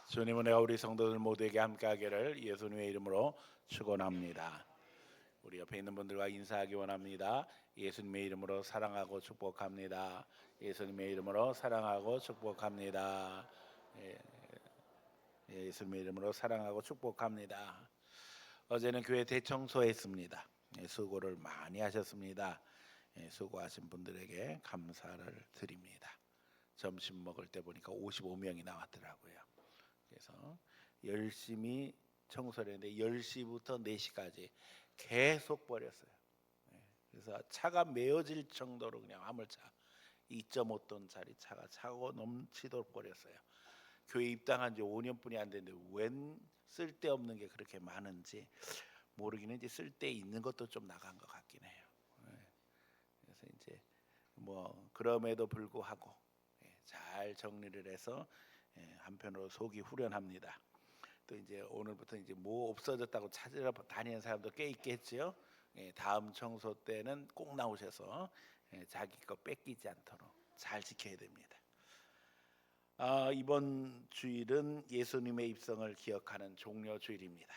주님은 내가 우리 성도들 모두에게 함께하기를 예수님의 이름으로 축원합니다. 우리 옆에 있는 분들과 인사하기 원합니다. 예수님의 이름으로 사랑하고 축복합니다. 예수님의 이름으로 사랑하고 축복합니다. 예, 예수님의 이름으로 사랑하고 축복합니다. 어제는 교회 대청소했습니다. 수고를 많이 하셨습니다. 수고하신 분들에게 감사를 드립니다. 점심 먹을 때 보니까 55명이 나왔더라고요. 그래서 열심히 청소를 했는데 10시부터 4시까지 계속 버렸어요. 그래서 차가 메어질 정도로 그냥 화물차 2.5톤짜리 차가 차고 넘치도록 버렸어요. 교회 입당한 지 5년뿐이 안 됐는데 웬 쓸데없는 게 그렇게 많은지 모르긴 했는데 쓸데 있는 것도 좀 나간 것 같긴 해요. 그래서 이제 뭐 그럼에도 불구하고 잘 정리를 해서 한편으로 속이 후련합니다. 또 이제 오늘부터 이제 뭐 없어졌다고 찾으러 다니는 사람도 꽤 있겠지요. 다음 청소 때는 꼭 나오셔서 자기 거 뺏기지 않도록 잘 지켜야 됩니다. 이번 주일은 예수님의 입성을 기억하는 종려 주일입니다.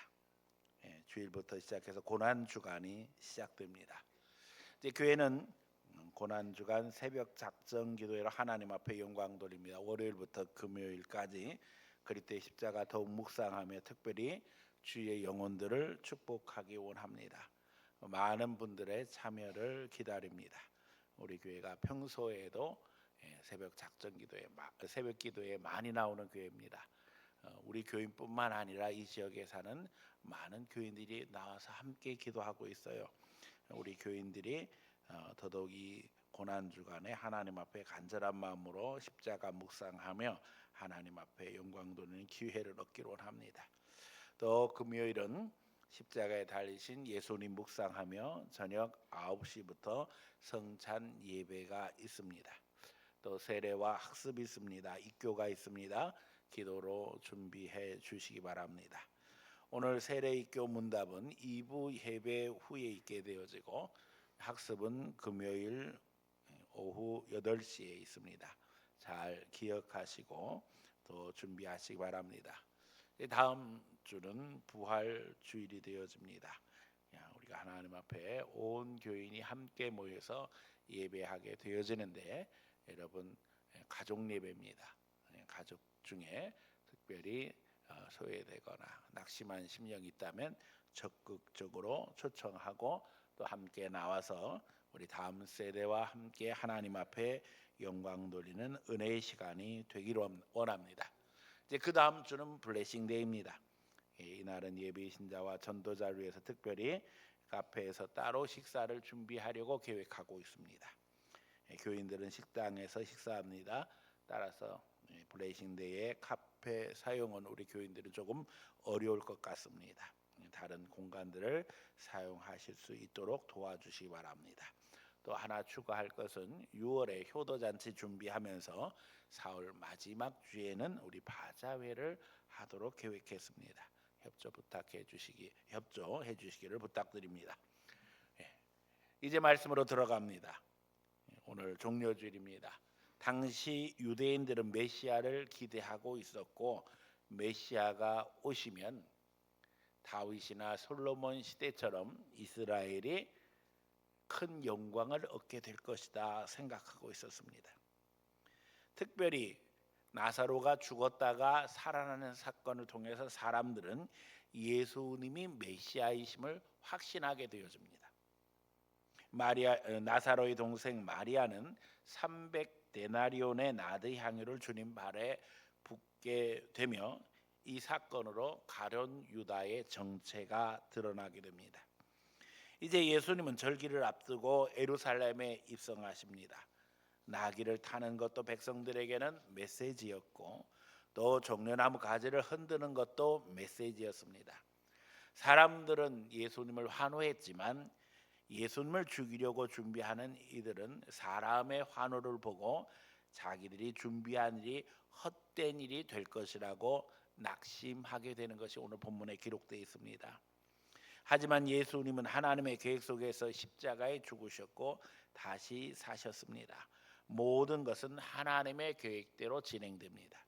주일부터 시작해서 고난 주간이 시작됩니다. 이제 교회는 고난 주간 새벽 작정 기도회로 하나님 앞에 영광 돌립니다. 월요일부터 금요일까지 그리스도의 십자가 더욱 묵상하며 특별히 주의 영혼들을 축복하기 원합니다. 많은 분들의 참여를 기다립니다. 우리 교회가 평소에도 새벽 작정 기도회, 새벽 기도에 많이 나오는 교회입니다. 우리 교인뿐만 아니라 이 지역에 사는 많은 교인들이 나와서 함께 기도하고 있어요. 우리 교인들이 더더욱이 고난 주간에 하나님 앞에 간절한 마음으로 십자가 묵상하며 하나님 앞에 영광 돌리는 기회를 얻기로 합니다. 또 금요일은 십자가에 달리신 예수님 묵상하며 저녁 9시부터 성찬 예배가 있습니다. 또 세례와 학습이 있습니다. 입교가 있습니다. 기도로 준비해 주시기 바랍니다. 오늘 세례 입교 문답은 2부 예배 후에 있게 되어지고 학습은 금요일 오후 8시에 있습니다. 잘 기억하시고 또 준비하시기 바랍니다. 다음 주는 부활 주일이 되어집니다. 우리가 하나님 앞에 온 교인이 함께 모여서 예배하게 되어지는데 여러분 가족 예배입니다. 가족 중에 특별히 소외되거나 낙심한 심령이 있다면 적극적으로 초청하고 또 함께 나와서 우리 다음 세대와 함께 하나님 앞에 영광 돌리는 은혜의 시간이 되기를 원합니다. 이제 그 다음 주는 블레싱 데이입니다. 이날은 예비 신자와 전도자를 위해서 특별히 카페에서 따로 식사를 준비하려고 계획하고 있습니다. 교인들은 식당에서 식사합니다. 따라서 블레싱 데이의 카페 사용은 우리 교인들은 조금 어려울 것 같습니다. 다른 공간들을 사용하실 수 있도록 도와주시기 바랍니다. 또 하나 추가할 것은 6월에 효도잔치 준비하면서 4월 마지막 주에는 우리 바자회를 하도록 계획했습니다. 협조해 주시기를 부탁드립니다. 이제 말씀으로 들어갑니다. 오늘 종료주일입니다. 당시 유대인들은 메시아를 기대하고 있었고 메시아가 오시면 다윗이나 솔로몬 시대처럼 이스라엘이 큰 영광을 얻게 될 것이다 생각하고 있었습니다. 특별히 나사로가 죽었다가 살아나는 사건을 통해서 사람들은 예수님이 메시아이심을 확신하게 되어집니다. 나사로의 동생 마리아는 300데나리온의 나드 향유를 주님 발에 붓게 되며 이 사건으로 가룟 유다의 정체가 드러나게 됩니다. 이제 예수님은 절기를 앞두고 예루살렘에 입성하십니다. 나귀를 타는 것도 백성들에게는 메시지였고 또 종려나무 가지를 흔드는 것도 메시지였습니다. 사람들은 예수님을 환호했지만 예수님을 죽이려고 준비하는 이들은 사람의 환호를 보고 자기들이 준비한 일이 헛된 일이 될 것이라고 낙심하게 되는 것이 오늘 본문에 기록되어 있습니다. 하지만 예수님은 하나님의 계획 속에서 십자가에 죽으셨고 다시 사셨습니다. 모든 것은 하나님의 계획대로 진행됩니다.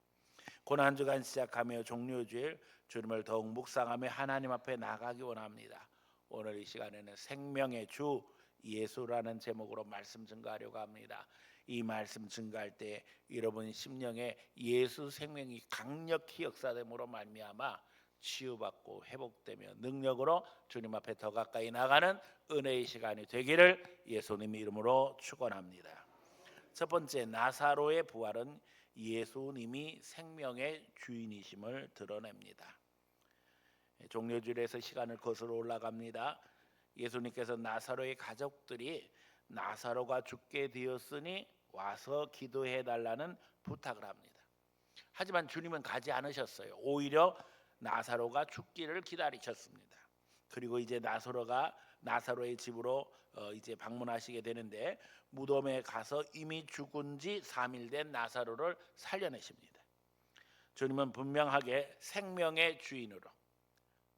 고난주간 시작하며 종료주일 주님을 더욱 묵상하며 하나님 앞에 나가기 원합니다. 오늘 이 시간에는 생명의 주 예수라는 제목으로 말씀 증거하려고 합니다. 이 말씀 증거할 때 여러분 심령에 예수 생명이 강력히 역사됨으로 말미암아 치유받고 회복되며 능력으로 주님 앞에 더 가까이 나가는 은혜의 시간이 되기를 예수님 이름으로 축원합니다. 첫 번째, 나사로의 부활은 예수님이 생명의 주인이심을 드러냅니다. 종료주일에서 시간을 거슬러 올라갑니다. 예수님께서 나사로의 가족들이 나사로가 죽게 되었으니 와서 기도해 달라는 부탁을 합니다. 하지만 주님은 가지 않으셨어요. 오히려 나사로가 죽기를 기다리셨습니다. 그리고 이제 나사로의 집으로 이제 방문하시게 되는데 무덤에 가서 이미 죽은 지 3일 된 나사로를 살려내십니다. 주님은 분명하게 생명의 주인으로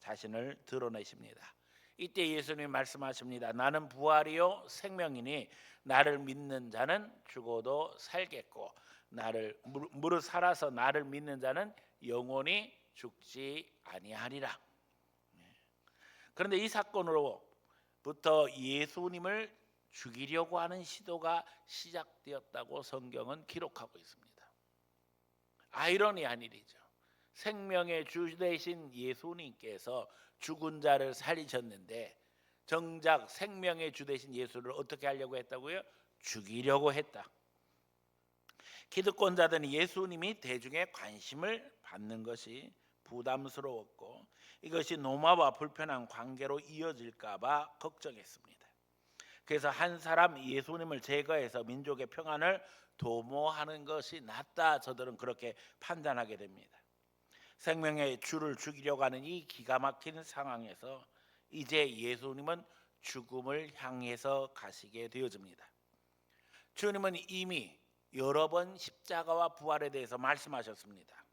자신을 드러내십니다. 이때 예수님이 말씀하십니다. 나는 부활이요 생명이니 나를 믿는 자는 죽어도 살겠고 나를 무릇 살아서 나를 믿는 자는 영원히 죽지 아니하리라. 그런데 이 사건으로부터 예수님을 죽이려고 하는 시도가 시작되었다고 성경은 기록하고 있습니다. 아이러니한 일이죠. 생명의 주 되신 예수님께서 죽은 자를 살리셨는데 정작 생명의 주 되신 예수를 어떻게 하려고 했다고요? 죽이려고 했다. 기득권자들은 예수님이 대중의 관심을 받는 것이 부담스러웠고 이것이 노마와 불편한 관계로 이어질까 봐 걱정했습니다. 그래서 한 사람 예수님을 제거해서 민족의 평안을 도모하는 것이 낫다. 저들은 그렇게 판단하게 됩니다. 생명의 주를 죽이려고 하는 이 기가 막힌 상황에서 이제 예수님은 죽음을 향해서 가시게 되어집니다. 주님은 이미 여러 번 십자가와 부활에 대해서 말씀하셨습니다.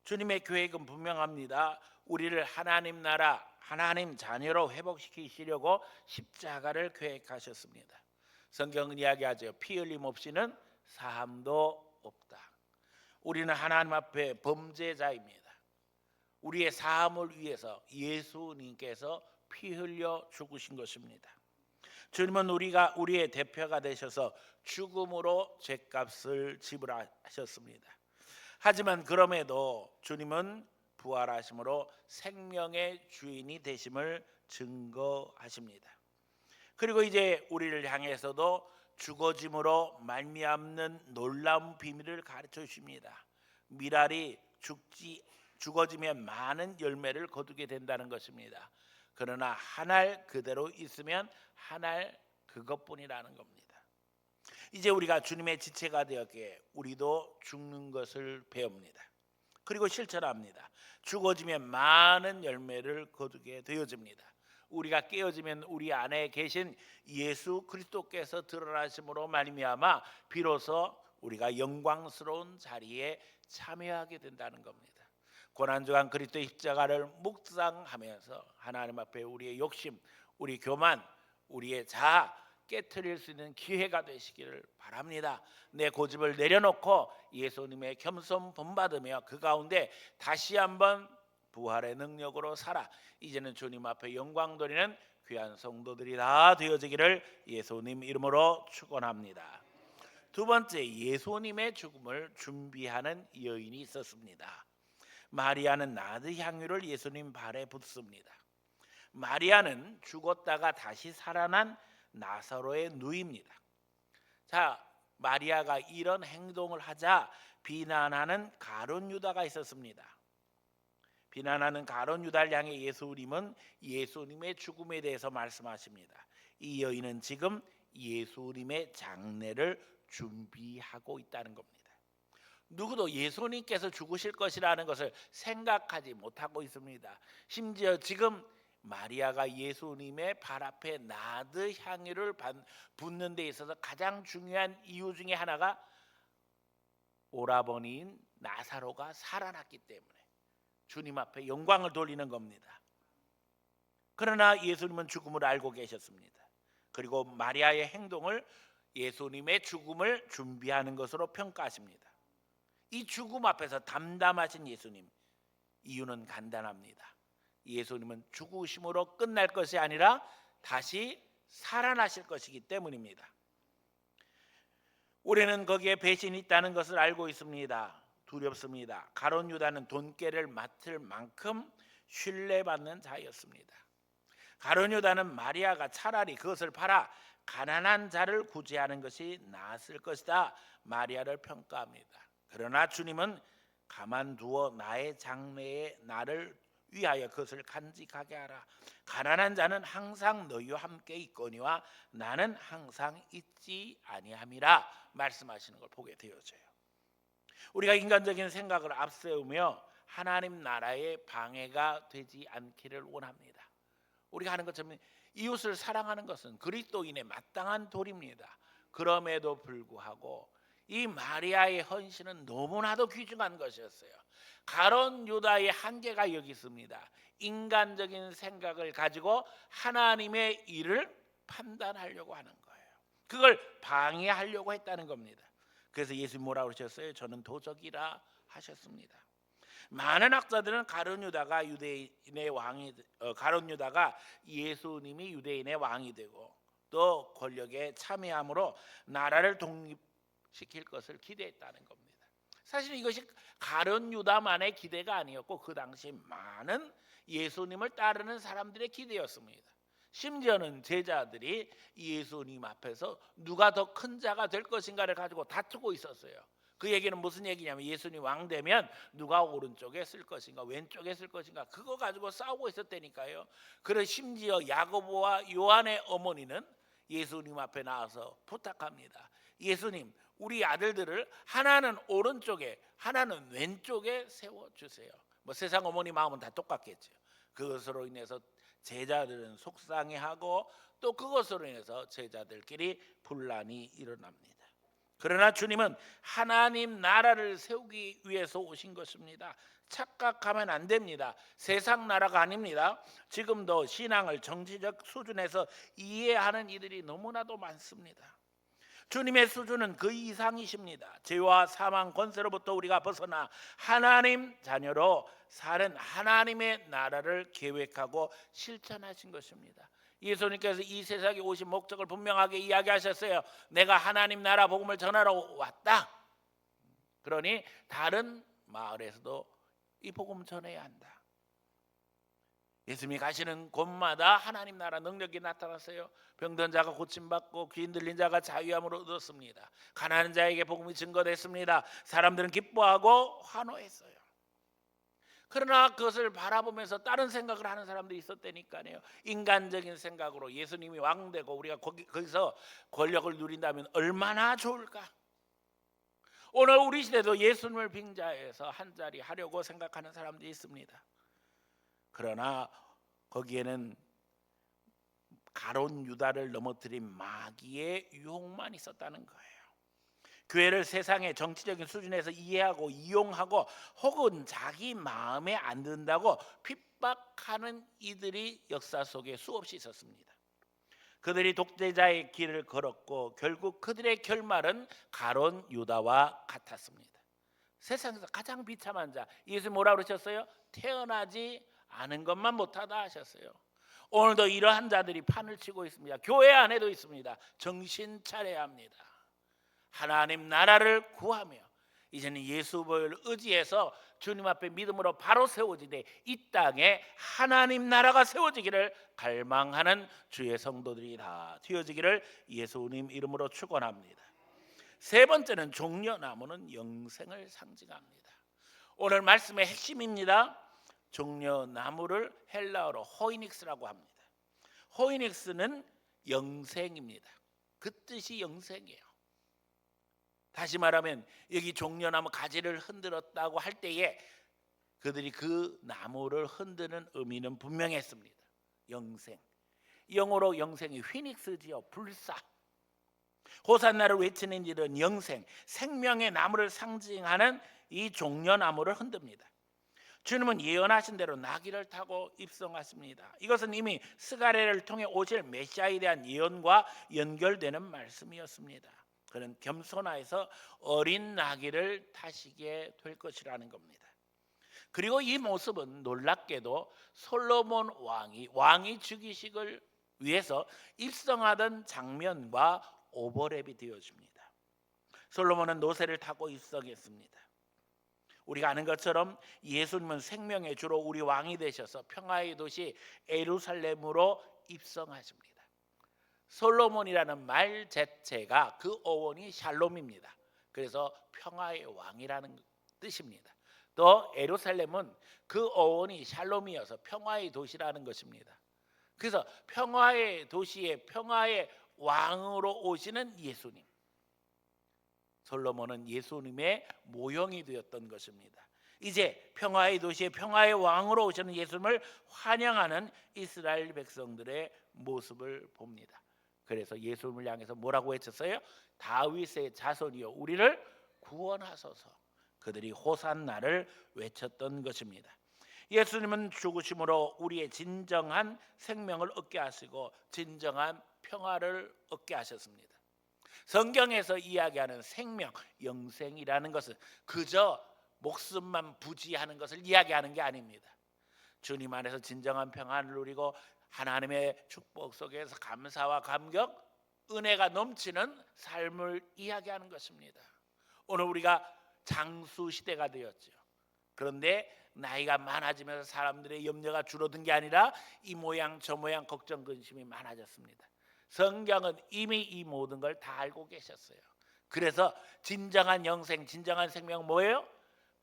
주님의 계획은 분명합니다. 우리를 하나님 나라, 하나님 자녀로 회복시키시려고 십자가를 계획하셨습니다. 성경은 이야기하죠. 피 흘림 없이는 사함도 없다. 우리는 하나님 앞에 범죄자입니다. 우리의 사함을 위해서 예수님께서 피 흘려 죽으신 것입니다. 주님은 우리의 대표가 되셔서 죽음으로 죄값을 지불하셨습니다. 하지만 그럼에도 주님은 부활하심으로 생명의 주인이 되심을 증거하십니다. 그리고 이제 우리를 향해서도 죽어짐으로 말미암는 놀라운 비밀을 가르쳐 주십니다. 미랄이 죽어지면 많은 열매를 거두게 된다는 것입니다. 그러나 한 알 그대로 있으면 한 알 그것뿐이라는 겁니다. 이제 우리가 주님의 지체가 되었기에 우리도 죽는 것을 배웁니다. 그리고 실천합니다. 죽어지면 많은 열매를 거두게 되어집니다. 우리가 깨어지면 우리 안에 계신 예수 그리스도께서 드러나심으로 말미암아 비로소 우리가 영광스러운 자리에 참여하게 된다는 겁니다. 고난주간 그리스도의 십자가를 묵상하면서 하나님 앞에 우리의 욕심, 우리 교만, 우리의 자아 깨트릴 수 있는 기회가 되시기를 바랍니다. 내 고집을 내려놓고 예수님의 겸손 본받으며 그 가운데 다시 한번 부활의 능력으로 살아 이제는 주님 앞에 영광 돌리는 귀한 성도들이 다 되어지기를 예수님 이름으로 축원합니다. 두 번째, 예수님의 죽음을 준비하는 여인이 있었습니다. 마리아는 나드 향유를 예수님 발에 붓습니다. 마리아는 죽었다가 다시 살아난 나사로의 누이입니다. 자, 마리아가 이런 행동을 하자 비난하는 가룟 유다가 있었습니다. 비난하는 가룟 유다를 향해 예수님은 예수님의 죽음에 대해서 말씀하십니다. 이 여인은 지금 예수님의 장례를 준비하고 있다는 겁니다. 누구도 예수님께서 죽으실 것이라는 것을 생각하지 못하고 있습니다. 심지어 지금 마리아가 예수님의 발 앞에 나드 향유를 붓는 데 있어서 가장 중요한 이유 중에 하나가 오라버니인 나사로가 살아났기 때문에 주님 앞에 영광을 돌리는 겁니다. 그러나 예수님은 죽음을 알고 계셨습니다. 그리고 마리아의 행동을 예수님의 죽음을 준비하는 것으로 평가하십니다. 이 죽음 앞에서 담담하신 예수님, 이유는 간단합니다. 예수님은 죽으심으로 끝날 것이 아니라 다시 살아나실 것이기 때문입니다. 우리는 거기에 배신이 있다는 것을 알고 있습니다. 두렵습니다. 가룟 유다는 돈깨를 맡을 만큼 신뢰받는 자였습니다. 가룟 유다는 마리아가 차라리 그것을 팔아 가난한 자를 구제하는 것이 나았을 것이다 마리아를 평가합니다. 그러나 주님은 가만두어 나의 장래에 나를 위하여 그것을 간직하게 하라. 가난한 자는 항상 너희와 함께 있거니와 나는 항상 있지 아니함이라 말씀하시는 걸 보게 되어져요. 우리가 인간적인 생각을 앞세우며 하나님 나라의 방해가 되지 않기를 원합니다. 우리가 하는 것처럼 이웃을 사랑하는 것은 그리스도인의 마땅한 도리입니다. 그럼에도 불구하고 이 마리아의 헌신은 너무나도 귀중한 것이었어요. 가룟 유다의 한계가 여기 있습니다. 인간적인 생각을 가지고 하나님의 일을 판단하려고 하는 거예요. 그걸 방해하려고 했다는 겁니다. 그래서 예수님 뭐라고 하셨어요? 저는 도적이라 하셨습니다. 많은 학자들은 가룟 유다가 유대인의 왕이 가룟 유다가 예수님이 유대인의 왕이 되고 또 권력에 참여함으로 나라를 독립시킬 것을 기대했다는 겁니다. 사실 이것이 가룟 유다만의 기대가 아니었고 그 당시 많은 예수님을 따르는 사람들의 기대였습니다. 심지어는 제자들이 예수님 앞에서 누가 더 큰 자가 될 것인가를 가지고 다투고 있었어요. 그 얘기는 무슨 얘기냐면 예수님 왕 되면 누가 오른쪽에 쓸 것인가 왼쪽에 쓸 것인가 그거 가지고 싸우고 있었다니까요. 그래서 심지어 야고보와 요한의 어머니는 예수님 앞에 나와서 부탁합니다. 예수님, 우리 아들들을 하나는 오른쪽에 하나는 왼쪽에 세워주세요. 뭐 세상 어머니 마음은 다 똑같겠죠. 그것으로 인해서 제자들은 속상해하고 또 그것으로 인해서 제자들끼리 분란이 일어납니다. 그러나 주님은 하나님 나라를 세우기 위해서 오신 것입니다. 착각하면 안 됩니다. 세상 나라가 아닙니다. 지금도 신앙을 정치적 수준에서 이해하는 이들이 너무나도 많습니다. 주님의 수준은 그 이상이십니다. 죄와 사망 권세로부터 우리가 벗어나 하나님 자녀로 사는 하나님의 나라를 계획하고 실천하신 것입니다. 예수님께서 이 세상에 오신 목적을 분명하게 이야기하셨어요. 내가 하나님 나라 복음을 전하러 왔다. 그러니 다른 마을에서도 이 복음 전해야 한다. 예수님이 가시는 곳마다 하나님 나라 능력이 나타났어요. 병든 자가 고침받고 귀인 들린 자가 자유함을 얻었습니다. 가난한 자에게 복음이 증거됐습니다. 사람들은 기뻐하고 환호했어요. 그러나 그것을 바라보면서 다른 생각을 하는 사람들이 있었다니까요. 인간적인 생각으로 예수님이 왕되고 우리가 거기서 권력을 누린다면 얼마나 좋을까. 오늘 우리 시대도 예수님을 빙자해서 한 자리 하려고 생각하는 사람들이 있습니다. 그러나 거기에는 가룟 유다를 넘어뜨린 마귀의 유혹만 있었다는 거예요. 교회를 세상의 정치적인 수준에서 이해하고 이용하고 혹은 자기 마음에 안 든다고 핍박하는 이들이 역사 속에 수없이 있었습니다. 그들이 독재자의 길을 걸었고 결국 그들의 결말은 가룟 유다와 같았습니다. 세상에서 가장 비참한 자, 예수님 뭐라고 그러셨어요? 태어나지 않은 것만 못하다 하셨어요. 오늘도 이러한 자들이 판을 치고 있습니다. 교회 안에도 있습니다. 정신 차려야 합니다. 하나님 나라를 구하며 이제는 예수 보혈을 의지해서 주님 앞에 믿음으로 바로 세워지되 이 땅에 하나님 나라가 세워지기를 갈망하는 주의 성도들이 다 되어지기를 예수님 이름으로 축원합니다. 세 번째는 종려나무는 영생을 상징합니다. 오늘 말씀의 핵심입니다. 종려나무를 헬라어로 호이닉스라고 합니다. 호이닉스는 영생입니다. 그 뜻이 영생이에요. 다시 말하면 여기 종려나무 가지를 흔들었다고 할 때에 그들이 그 나무를 흔드는 의미는 분명했습니다. 영생. 영어로 영생이 휘닉스지요. 불사. 호산나를 외치는 일은 영생, 생명의 나무를 상징하는 이 종려나무를 흔듭니다. 주님은 예언하신 대로 나귀를 타고 입성하십니다. 이것은 이미 스가랴를 통해 오실 메시아에 대한 예언과 연결되는 말씀이었습니다. 그는 겸손하여서 어린 나귀를 타시게 될 것이라는 겁니다. 그리고 이 모습은 놀랍게도 솔로몬 왕이 즉위식을 위해서 입성하던 장면과 오버랩이 되어집니다. 솔로몬은 노새를 타고 입성했습니다. 우리가 아는 것처럼 예수님은 생명의 주로 우리 왕이 되셔서 평화의 도시 예루살렘으로 입성하십니다. 솔로몬이라는 말 자체가 그 어원이 샬롬입니다. 그래서 평화의 왕이라는 뜻입니다. 또 예루살렘은 그 어원이 샬롬이어서 평화의 도시라는 것입니다. 그래서 평화의 도시의 평화의 왕으로 오시는 예수님, 솔로몬은 예수님의 모형이 되었던 것입니다. 이제 평화의 도시의 평화의 왕으로 오시는 예수님을 환영하는 이스라엘 백성들의 모습을 봅니다. 그래서 예수님을 향해서 뭐라고 외쳤어요? 다윗의 자손이여 우리를 구원하소서. 그들이 호산나를 외쳤던 것입니다. 예수님은 죽으심으로 우리의 진정한 생명을 얻게 하시고 진정한 평화를 얻게 하셨습니다. 성경에서 이야기하는 생명, 영생이라는 것은 그저 목숨만 부지하는 것을 이야기하는 게 아닙니다. 주님 안에서 진정한 평안을 누리고 하나님의 축복 속에서 감사와 감격, 은혜가 넘치는 삶을 이야기하는 것입니다. 오늘 우리가 장수 시대가 되었죠. 그런데 나이가 많아지면서 사람들의 염려가 줄어든 게 아니라 이 모양 저 모양 걱정 근심이 많아졌습니다. 성경은 이미 이 모든 걸 다 알고 계셨어요. 그래서 진정한 영생, 진정한 생명 뭐예요?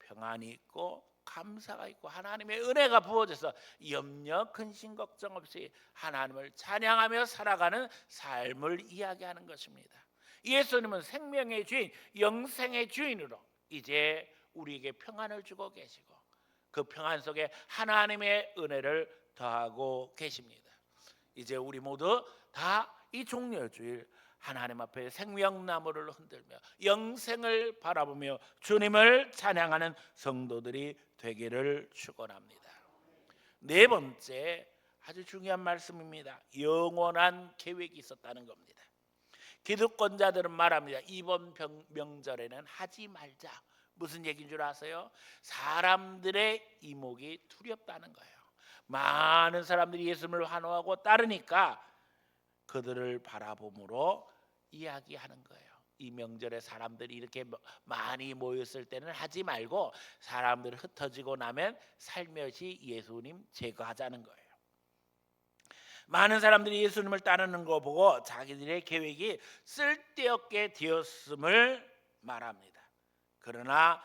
평안이 있고 감사가 있고 하나님의 은혜가 부어져서 염려, 근심, 걱정 없이 하나님을 찬양하며 살아가는 삶을 이야기하는 것입니다. 예수님은 생명의 주인, 영생의 주인으로 이제 우리에게 평안을 주고 계시고 그 평안 속에 하나님의 은혜를 더하고 계십니다. 이제 우리 모두 다 이 종려주일 하나님 앞에 생명나무를 흔들며 영생을 바라보며 주님을 찬양하는 성도들이 되기를 축원합니다. 네 번째 아주 중요한 말씀입니다. 영원한 계획이 있었다는 겁니다. 기득권자들은 말합니다. 이번 명절에는 하지 말자. 무슨 얘기인 줄 아세요? 사람들의 이목이 두렵다는 거예요. 많은 사람들이 예수님을 환호하고 따르니까 그들을 바라봄으로 이야기하는 거예요. 이 명절에 사람들이 이렇게 많이 모였을 때는 하지 말고 사람들이 흩어지고 나면 살며시 예수님 제거하자는 거예요. 많은 사람들이 예수님을 따르는 거 보고 자기들의 계획이 쓸데없게 되었음을 말합니다. 그러나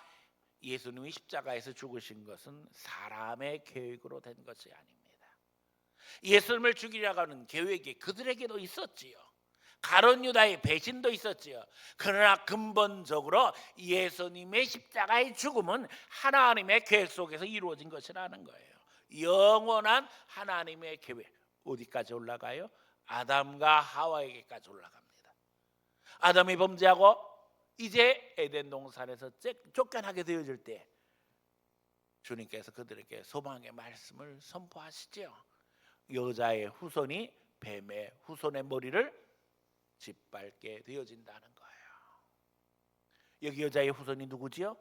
예수님이 십자가에서 죽으신 것은 사람의 계획으로 된 것이 아닙니다. 예수님을 죽이려고 하는 계획이 그들에게도 있었지요. 가룟 유다의 배신도 있었지요. 그러나 근본적으로 예수님의 십자가의 죽음은 하나님의 계획 속에서 이루어진 것이라는 거예요. 영원한 하나님의 계획. 어디까지 올라가요? 아담과 하와에게까지 올라갑니다. 아담이 범죄하고 이제 에덴 동산에서 쫓겨나게 되어질 때 주님께서 그들에게 소망의 말씀을 선포하시죠. 여자의 후손이 뱀의 후손의 머리를 짓밟게 되어진다는 거예요. 여기 여자의 후손이 누구지요?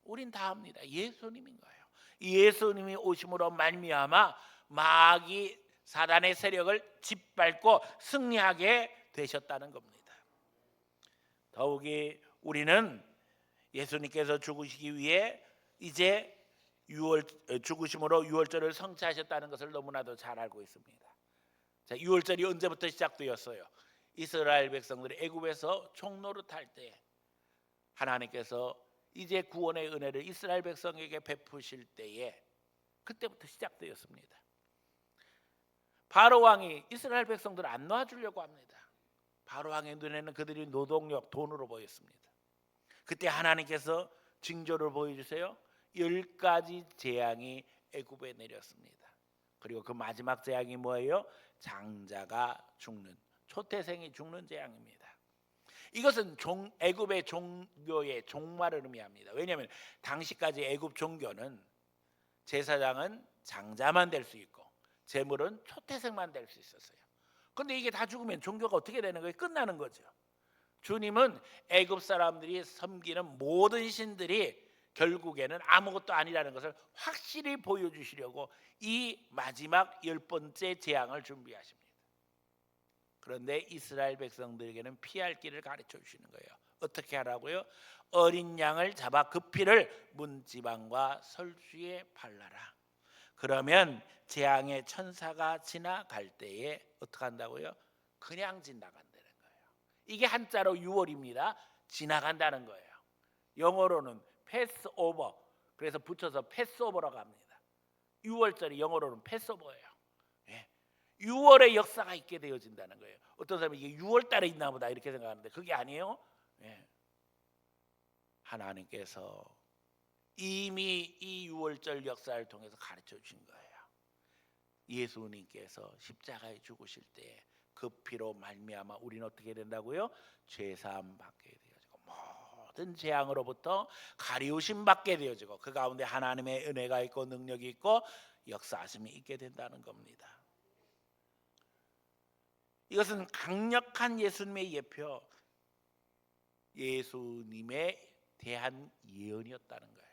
우린 다 압니다. 예수님인 거예요. 예수님이 오심으로 말미암아 마귀 사단의 세력을 짓밟고 승리하게 되셨다는 겁니다. 더욱이 우리는 예수님께서 죽으시기 위해 이제 죽으심으로 유월절을 성취하셨다는 것을 너무나도 잘 알고 있습니다. 자, 유월절이 언제부터 시작되었어요? 이스라엘 백성들이 애굽에서 종노릇할 때 하나님께서 이제 구원의 은혜를 이스라엘 백성에게 베푸실 때에 그때부터 시작되었습니다. 바로 왕이 이스라엘 백성들을 안 놔주려고 합니다. 바로 왕의 눈에는 그들이 노동력, 돈으로 보였습니다. 그때 하나님께서 징조를 보여주세요. 10가지 재앙이 애굽에 내렸습니다. 그리고 그 마지막 재앙이 뭐예요? 장자가 죽는, 초태생이 죽는 재앙입니다. 이것은 애굽의 종교의 종말을 의미합니다. 왜냐하면 당시까지 애굽 종교는 제사장은 장자만 될 수 있고 제물은 초태생만 될 수 있었어요. 그런데 이게 다 죽으면 종교가 어떻게 되는 거예요? 끝나는 거죠. 주님은 애굽 사람들이 섬기는 모든 신들이 결국에는 아무것도 아니라는 것을 확실히 보여주시려고 이 마지막 10번째 재앙을 준비하십니다. 그런데 이스라엘 백성들에게는 피할 길을 가르쳐 주시는 거예요. 어떻게 하라고요? 어린 양을 잡아 그 피를 문지방과 설주에 발라라. 그러면 재앙의 천사가 지나갈 때에 어떻게 한다고요? 그냥 지나간다는 거예요. 이게 한자로 6월입니다. 지나간다는 거예요. 영어로는 패스오버, 그래서 붙여서 패스오버라고 합니다. 6월절이 영어로는 패스오버예요. 6월의 역사가 있게 되어진다는 거예요. 어떤 사람이 이게 6월 달에 있나 보다 이렇게 생각하는데 그게 아니에요. 하나님께서 이미 이 6월절 역사를 통해서 가르쳐 주신 거예요. 예수님께서 십자가에 죽으실 때 그 피로 말미암아 우리는 어떻게 된다고요? 죄사함 받게 되어지고 모든 재앙으로부터 가리우심 받게 되어지고 그 가운데 하나님의 은혜가 있고 능력이 있고 역사하심이 있게 된다는 겁니다. 이것은 강력한 예수님의 예표, 예수님에 대한 예언이었다는 거예요.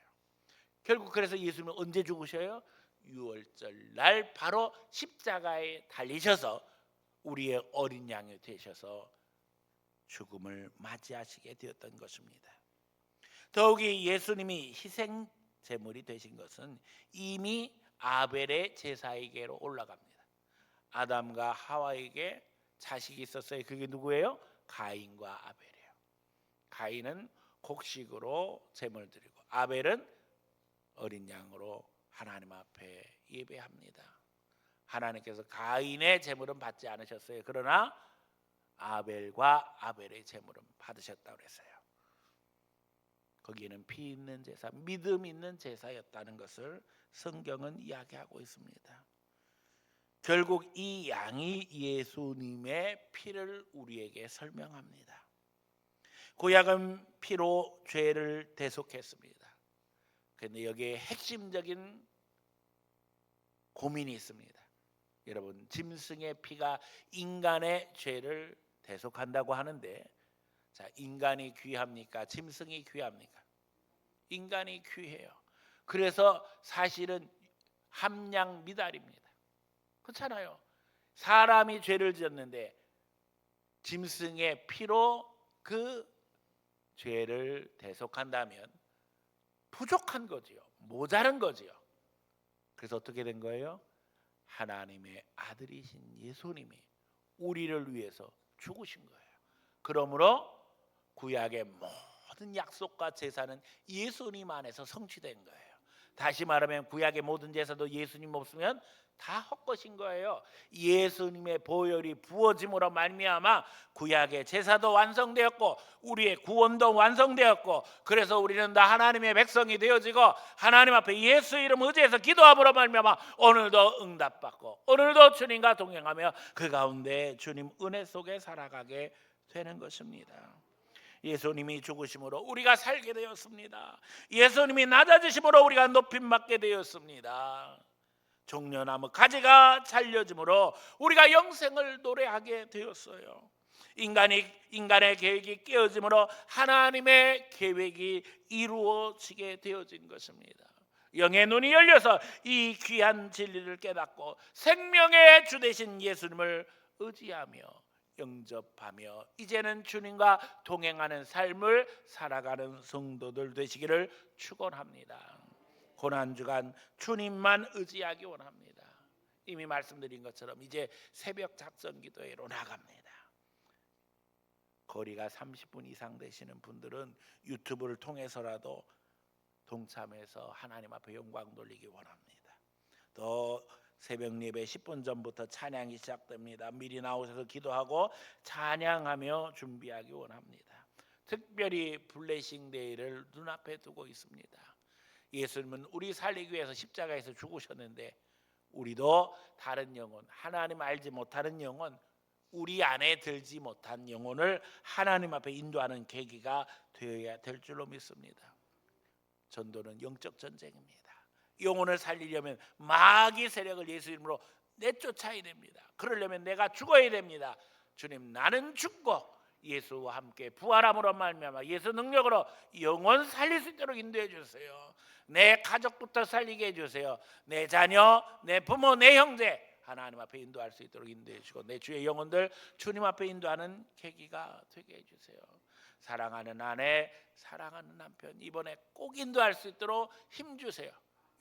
결국 그래서 예수님은 언제 죽으셔요? 6월절 날 바로 십자가에 달리셔서 우리의 어린 양이 되셔서 죽음을 맞이하시게 되었던 것입니다. 더욱이 예수님이 희생 제물이 되신 것은 이미 아벨의 제사에게로 올라갑니다. 아담과 하와에게 자식이 있었어요. 그게 누구예요? 가인과 아벨이에요. 가인은 곡식으로 제물 드리고 아벨은 어린 양으로 하나님 앞에 예배합니다. 하나님께서 가인의 제물은 받지 않으셨어요. 그러나 아벨과 아벨의 제물은 받으셨다고 그랬어요. 거기에는 피 있는 제사, 믿음 있는 제사였다는 것을 성경은 이야기하고 있습니다. 결국 이 양이 예수님의 피를 우리에게 설명합니다. 구약은 피로 죄를 대속했습니다. 그런데 여기에 핵심적인 고민이 있습니다. 여러분, 짐승의 피가 인간의 죄를 대속한다고 하는데, 자, 인간이 귀합니까? 짐승이 귀합니까? 인간이 귀해요. 그래서 사실은 함량 미달입니다. 그렇잖아요. 사람이 죄를 지었는데 짐승의 피로 그 죄를 대속한다면 부족한 거지요. 모자란 거지요. 그래서 어떻게 된 거예요? 하나님의 아들이신 예수님이 우리를 위해서 죽으신 거예요. 그러므로 구약의 모든 약속과 제사는 예수님 안에서 성취된 거예요. 다시 말하면 구약의 모든 제사도 예수님 없으면 다 헛것인 거예요. 예수님의 보혈이 부어짐으로 말미암아 구약의 제사도 완성되었고 우리의 구원도 완성되었고 그래서 우리는 다 하나님의 백성이 되어지고 하나님 앞에 예수 이름 의지해서 기도함으로 말미암아 오늘도 응답받고 오늘도 주님과 동행하며 그 가운데 주님 은혜 속에 살아가게 되는 것입니다. 예수님이 죽으심으로 우리가 살게 되었습니다. 예수님이 낮아지심으로 우리가 높임받게 되었습니다. 종려나무 가지가 잘려짐으로 우리가 영생을 노래하게 되었어요. 인간의 계획이 깨어짐으로 하나님의 계획이 이루어지게 되어진 것입니다. 영의 눈이 열려서 이 귀한 진리를 깨닫고 생명의 주 되신 예수님을 의지하며 영접하며 이제는 주님과 동행하는 삶을 살아가는 성도들 되시기를 축원합니다. 고난주간 주님만 의지하기 원합니다. 이미 말씀드린 것처럼 이제 새벽 작전 기도회로 나갑니다. 거리가 30분 이상 되시는 분들은 유튜브를 통해서라도 동참해서 하나님 앞에 영광 돌리기 원합니다. 또 새벽 예배 10분 전부터 찬양이 시작됩니다. 미리 나오셔서 기도하고 찬양하며 준비하기 원합니다. 특별히 블레싱 데이를 눈앞에 두고 있습니다. 예수님은 우리 살리기 위해서 십자가에서 죽으셨는데 우리도 다른 영혼, 하나님 알지 못하는 영혼, 우리 안에 들지 못한 영혼을 하나님 앞에 인도하는 계기가 되어야 될 줄로 믿습니다. 전도는 영적 전쟁입니다. 영혼을 살리려면 마귀 세력을 예수 이름으로 내쫓아야 됩니다. 그러려면 내가 죽어야 됩니다. 주님, 나는 죽고 예수와 함께 부활함으로 말미암아 예수 능력으로 영원 살릴 수 있도록 인도해 주세요. 내 가족부터 살리게 해주세요. 내 자녀, 내 부모, 내 형제 하나님 앞에 인도할 수 있도록 인도해 주시고 내 주의 영혼들 주님 앞에 인도하는 계기가 되게 해주세요. 사랑하는 아내, 사랑하는 남편 이번에 꼭 인도할 수 있도록 힘주세요.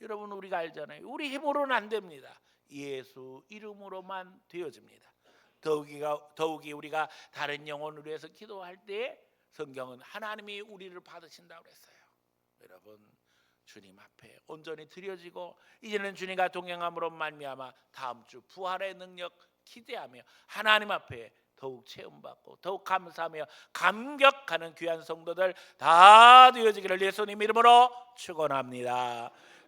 여러분 우리가 알잖아요. 우리 힘으로는 안 됩니다. 예수 이름으로만 되어집니다. 더욱이 우리가 다른 영혼을 위해서 기도할 때 성경은 하나님이 우리를 받으신다고 그랬어요. 여러분 주님 앞에 온전히 드려지고 이제는 주님과 동행함으로 말미암아 다음 주 부활의 능력 기대하며 하나님 앞에 더욱 체험받고 더욱 감사하며 감격하는 귀한 성도들 다 되어지기를 예수님 이름으로 축원합니다.